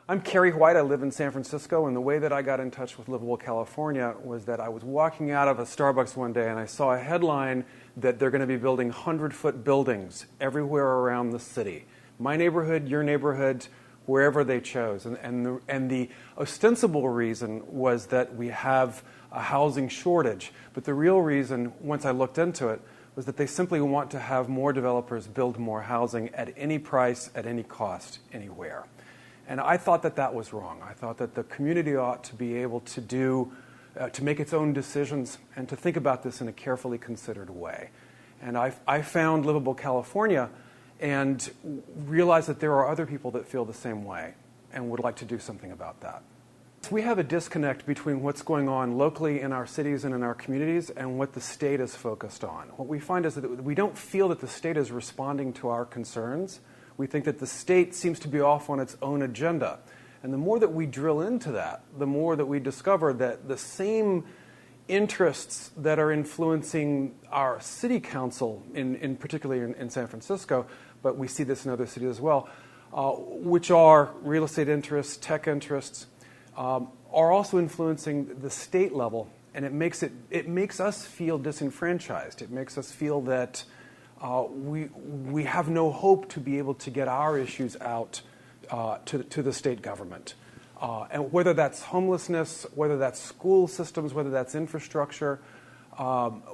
I'm Carey White. I live in San Francisco, and the way that I got in touch with Livable California was that I was walking out of a Starbucks one day and I saw a headline that they're going to be building 100-foot buildings everywhere around the city. My neighborhood, your neighborhood, wherever they chose. And the ostensible reason was that we have a housing shortage. But the real reason, once I looked into it, was that they simply want to have more developers build more housing at any price, at any cost, anywhere. And I thought that that was wrong. I thought that the community ought to be able to make its own decisions and to think about this in a carefully considered way. And I found Livable California and realized that there are other people that feel the same way and would like to do something about that. We have a disconnect between what's going on locally in our cities and in our communities and what the state is focused on. What we find is that we don't feel that the state is responding to our concerns. We think that the state seems to be off on its own agenda. And the more that we drill into that, the more that we discover that the same interests that are influencing our city council, particularly in San Francisco, but we see this in other cities as well, which are real estate interests, tech interests, are also influencing the state level. And it makes us feel disenfranchised. It makes us feel that we have no hope to be able to get our issues out to the state government. And whether that's homelessness, whether that's school systems, whether that's infrastructure,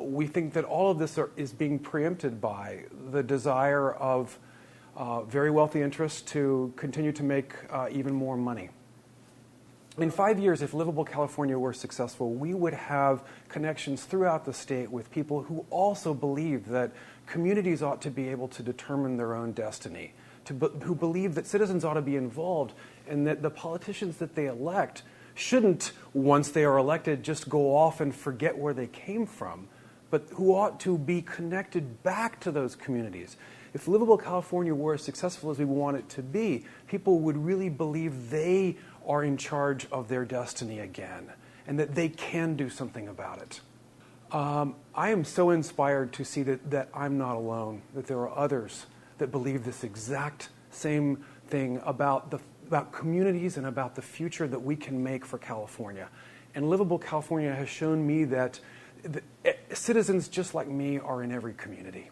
we think that all of this is being preempted by the desire of very wealthy interests to continue to make even more money. In 5 years, if Livable California were successful, we would have connections throughout the state with people who also believe that communities ought to be able to determine their own destiny, who believe that citizens ought to be involved and that the politicians that they elect shouldn't, once they are elected, just go off and forget where they came from, but who ought to be connected back to those communities. If Livable California were as successful as we want it to be, people would really believe they are in charge of their destiny again and that they can do something about it. I am so inspired to see that I'm not alone, that there are others that believe this exact same thing about communities and about the future that we can make for California. And Livable California has shown me that citizens just like me are in every community.